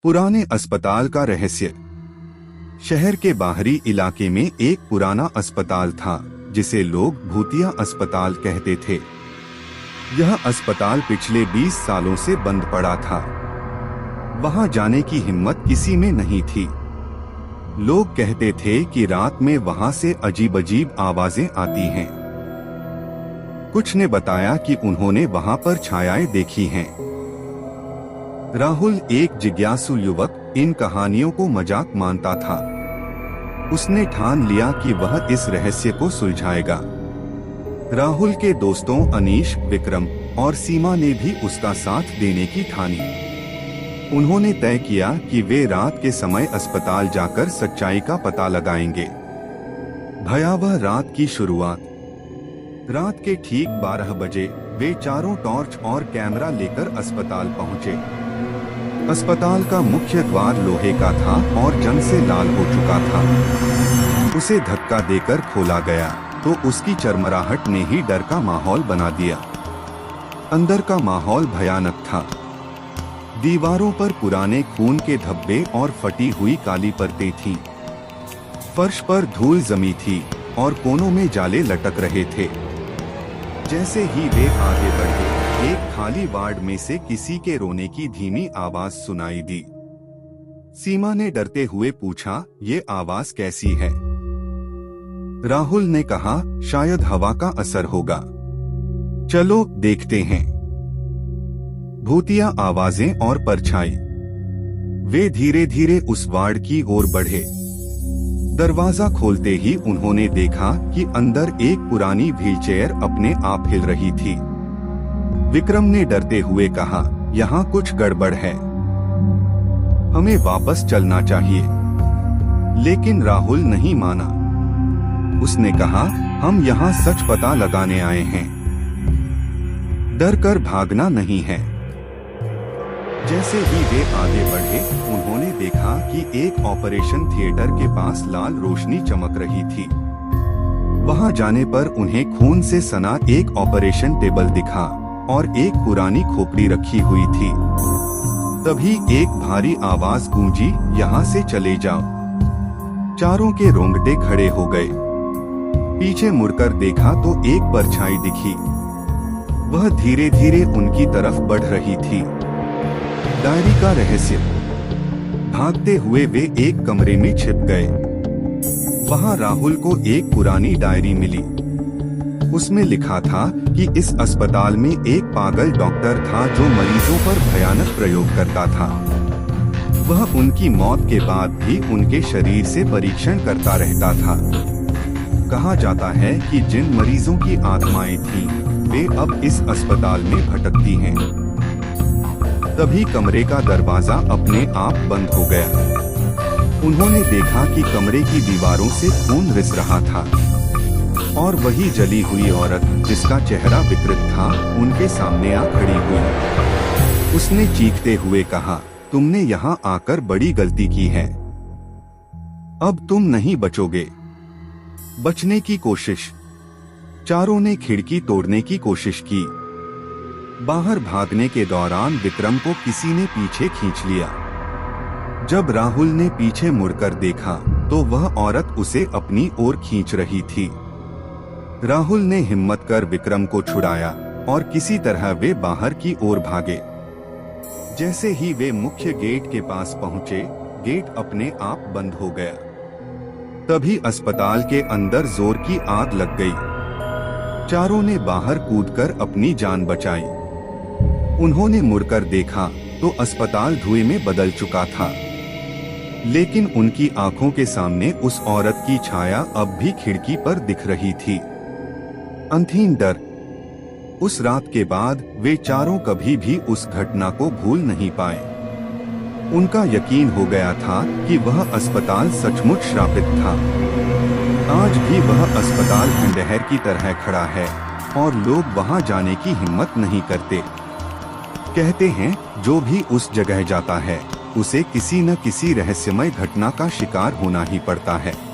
पुराने अस्पताल का रहस्य। शहर के बाहरी इलाके में एक पुराना अस्पताल था जिसे लोग भूतिया अस्पताल कहते थे। यह अस्पताल पिछले 20 सालों से बंद पड़ा था। वहां जाने की हिम्मत किसी में नहीं थी। लोग कहते थे कि रात में वहां से अजीब-अजीब आवाजें आती हैं। कुछ ने बताया कि उन्होंने वहां पर छायाएं देखी हैं। राहुल एक जिज्ञासु युवक इन कहानियों को मजाक मानता था। उसने ठान लिया कि वह इस रहस्य को सुलझाएगा। राहुल के दोस्तों अनीश, विक्रम और सीमा ने भी उसका साथ देने की ठानी। उन्होंने तय किया कि वे रात के समय अस्पताल जाकर सच्चाई का पता लगाएंगे। भयावह रात की शुरुआत। रात के ठीक 12 बजे वे चारों टॉर्च और कैमरा लेकर अस्पताल पहुंचे। अस्पताल का मुख्य द्वार लोहे का था और जंग से लाल हो चुका था। उसे धक्का देकर खोला गया तो उसकी चरमराहट ने ही डर का माहौल बना दिया। अंदर का माहौल भयानक था। दीवारों पर पुराने खून के धब्बे और फटी हुई काली परतें थीं। फर्श पर धूल जमी थी और कोनों में जाले लटक रहे थे। जैसे ही वे आगे बढ़े, एक खाली वार्ड में से किसी के रोने की धीमी आवाज सुनाई दी। सीमा ने डरते हुए पूछा, ये आवाज कैसी है? राहुल ने कहा, शायद हवा का असर होगा। चलो देखते हैं। भूतिया आवाजें और परछाई। वे धीरे धीरे उस वार्ड की ओर बढ़े। दरवाजा खोलते ही उन्होंने देखा कि अंदर एक पुरानी व्हीलचेयर अपने आप हिल रही थी। विक्रम ने डरते हुए कहा, यहाँ कुछ गड़बड़ है, हमें वापस चलना चाहिए। लेकिन राहुल नहीं माना। उसने कहा, हम यहाँ सच पता लगाने आए हैं, डर कर भागना नहीं है। जैसे ही वे आगे बढ़े, उन्होंने देखा कि एक ऑपरेशन थिएटर के पास लाल रोशनी चमक रही थी। वहां जाने पर उन्हें खून से सना एक ऑपरेशन टेबल दिखा और एक पुरानी खोपड़ी रखी हुई थी। तभी एक भारी आवाज गूंजी, यहाँ से चले जाओ। चारों के रोंगटे खड़े हो गए। पीछे मुड़कर देखा तो एक परछाई दिखी। वह धीरे धीरे उनकी तरफ बढ़ रही थी। डायरी का रहस्य। भागते हुए वे एक कमरे में छिप गए। वहां राहुल को एक पुरानी डायरी मिली। उसमें लिखा था कि इस अस्पताल में एक पागल डॉक्टर था जो मरीजों पर भयानक प्रयोग करता था। वह उनकी मौत के बाद भी उनके शरीर से परीक्षण करता रहता था। कहा जाता है कि जिन मरीजों की आत्माएं थीं, वे अब इस अस्पताल में भटकती हैं। तभी कमरे का दरवाजा अपने आप बंद हो गया। उन्होंने देखा कि कमरे की दीवारों से खून रिस रहा था और वही जली हुई औरत जिसका चेहरा विकृत था, उनके सामने आ खड़ी हुई। उसने चीखते हुए कहा, तुमने यहाँ आकर बड़ी गलती की है। अब तुम नहीं बचोगे। बचने की कोशिश। चारों ने खिड़की तोड़ने की कोशिश की। बाहर भागने के दौरान विक्रम को किसी ने पीछे खींच लिया। जब राहुल ने पीछे मुड़कर देखा तो वह औरत उसे अपनी ओर खींच रही थी। राहुल ने हिम्मत कर विक्रम को छुड़ाया और किसी तरह वे बाहर की ओर भागे। जैसे ही वे मुख्य गेट के पास पहुंचे, गेट अपने आप बंद हो गया। तभी अस्पताल के अंदर जोर की आग लग गई। चारों ने बाहर कूदकर अपनी जान बचाई। उन्होंने मुड़कर देखा तो अस्पताल धुएं में बदल चुका था, लेकिन उनकी आंखों के सामने उस औरत की छाया अब भी खिड़की पर दिख रही थी। अंतहीन डर। उस रात के बाद वे चारों कभी भी उस घटना को भूल नहीं पाए। उनका यकीन हो गया था कि वह अस्पताल सचमुच श्रापित था। आज भी वह अस्पताल खंडहर की तरह खड़ा है और लोग वहां जाने की हिम्मत नहीं करते। कहते हैं, जो भी उस जगह जाता है, उसे किसी न किसी रहस्यमय घटना का शिकार होना ही पड़ता है।